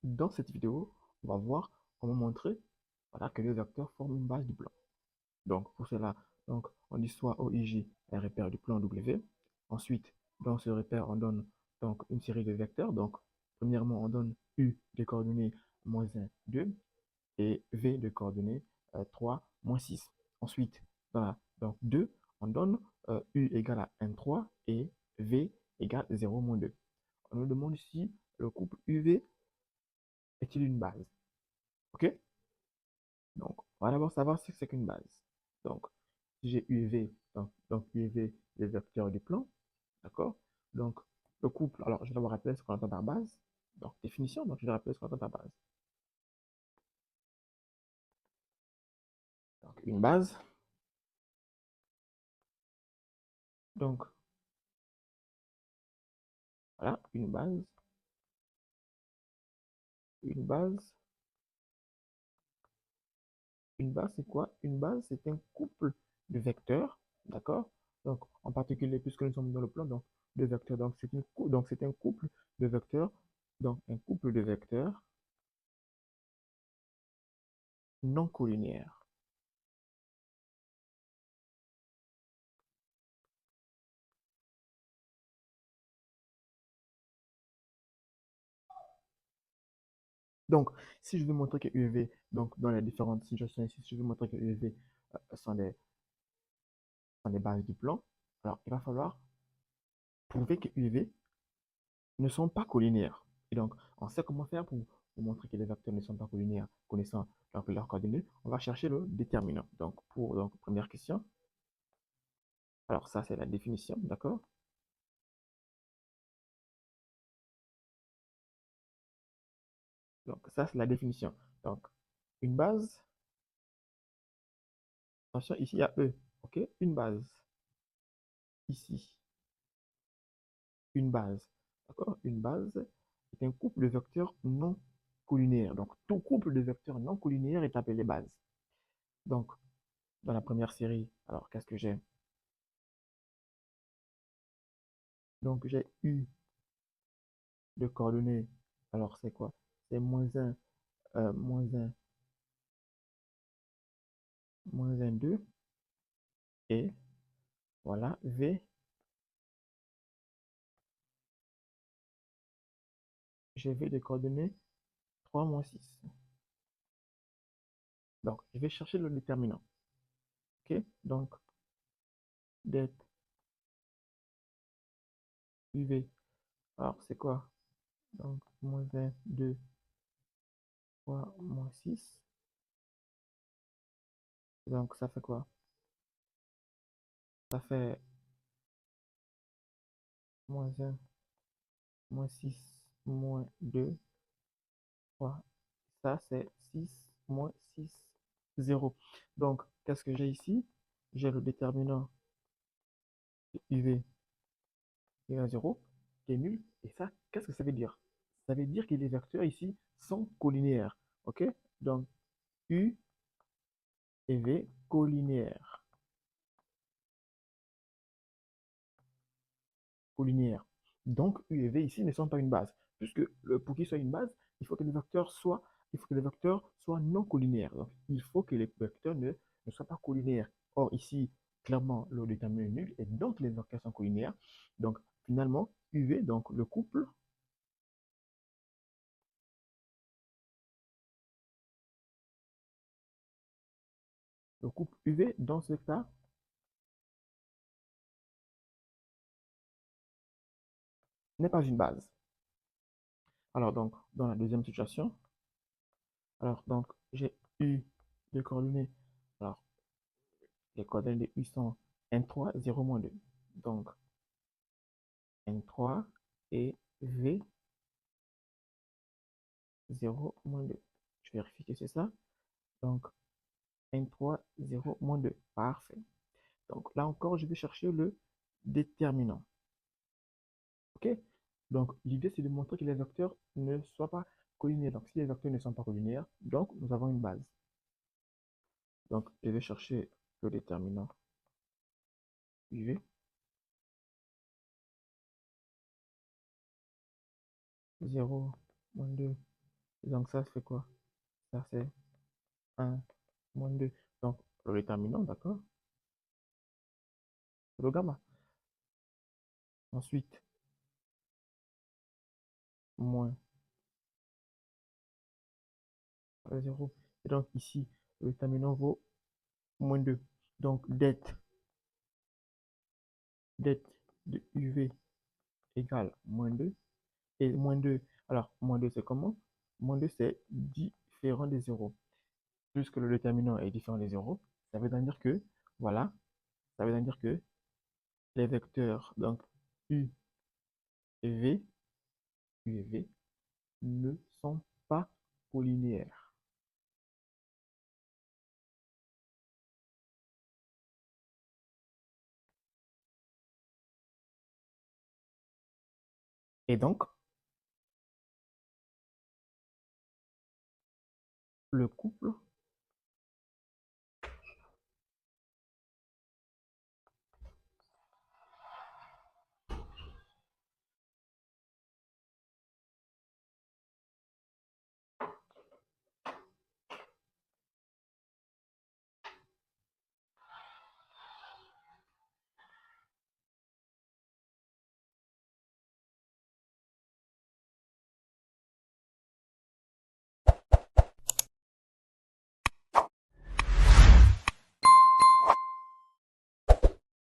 Dans cette vidéo, on va voir comment montrer voilà, que les vecteurs forment une base du plan. Donc, pour cela, donc, on dit soit OIJ un repère du plan W. Ensuite, dans ce repère, on donne donc une série de vecteurs. Donc, premièrement, on donne U de coordonnées -1, 2 et V de coordonnées 3, -6. Ensuite, dans la donc 2, on donne U égale à 1, 3 et V égale 0, -2. On nous demande si le couple UV est-il une base. OK? Donc, on va d'abord savoir ce que c'est qu'une base. Donc, si j'ai UV, donc UV, les vecteurs du plan, d'accord? Donc, le couple, alors je vais d'abord rappeler ce qu'on entend par base. Donc, définition, donc je vais rappeler ce qu'on entend par base. Donc, une base, donc, voilà, une base, une base, c'est quoi? Une base, c'est un couple de vecteurs, d'accord? Donc, en particulier, puisque nous sommes dans le plan, donc, de vecteurs, donc c'est un couple de vecteurs, donc un couple de vecteurs non collinéaires. Donc, si je veux montrer que UV, donc dans les différentes situations ici, si je veux montrer que UV sont des bases du plan, alors il va falloir prouver que UV ne sont pas collinéaires. Et donc, on sait comment faire pour montrer que les vecteurs ne sont pas collinéaires, connaissant donc, leurs coordonnées. On va chercher le déterminant. Donc, pour donc, première question, alors ça c'est la définition, d'accord? Donc, ça c'est la définition. Donc, une base, attention, ici il y a E, ok? Une base, ici, une base. D'accord? Une base est un couple de vecteurs non collinaires. Donc, tout couple de vecteurs non collinaires est appelé base. Donc, dans la première série, alors qu'est-ce que j'ai? Donc, j'ai U de coordonnées. Alors, c'est quoi? C'est -1, -1, -1, 2. Et voilà, V, j'ai V de coordonnées 3, -6. Donc, je vais chercher le déterminant. OK? Donc, det UV. Alors, c'est quoi? Donc, -1, 2, 3, -6. Donc, ça fait quoi? Ça fait -1, -6, -2, 3. Ça, c'est 6, -6, 0. Donc, qu'est-ce que j'ai ici? J'ai le déterminant de UV égale 0, qui est nul. Et ça, qu'est-ce que ça veut dire? Ça veut dire que les vecteurs ici sont collinéaires. OK? Donc, U et V collinéaires. Collinéaires. Donc, U et V ici ne sont pas une base. Puisque pour qu'ils soient une base, il faut que les vecteurs soient non collinaires. Donc, il faut que les vecteurs ne soient pas collinaires. Or, ici, clairement, le déterminant est nul et donc les vecteurs sont collinaires. Donc, finalement, UV, donc le couple UV, dans ce cas, n'est pas une base. Alors, donc, dans la deuxième situation, alors, donc, j'ai U de coordonnées. Alors, les coordonnées de U sont N3, 0, -2. Donc, N3 et V, 0, -2. Je vérifie que c'est ça. Donc, N3, 0, -2. Parfait. Donc, là encore, je vais chercher le déterminant. OK? Donc, l'idée, c'est de montrer que les vecteurs ne soient pas collinaires. Donc, si les vecteurs ne sont pas collinaires, donc, nous avons une base. Donc, je vais chercher le déterminant UV. 0, -2, Et donc ça fait quoi? Ça c'est un moins 2. Donc le déterminant, d'accord? Le gamma. Ensuite, moins 0. Et donc ici, le déterminant vaut moins 2. Donc dette de UV égale moins 2. Et moins 2, alors moins 2 c'est comment? Moins 2 c'est différent des zéros. Puisque le déterminant est différent des zéros, ça veut donc dire que, voilà, ça veut donc dire que les vecteurs, donc U et V, U et V, ne sont pas collinéaires. Et donc, le couple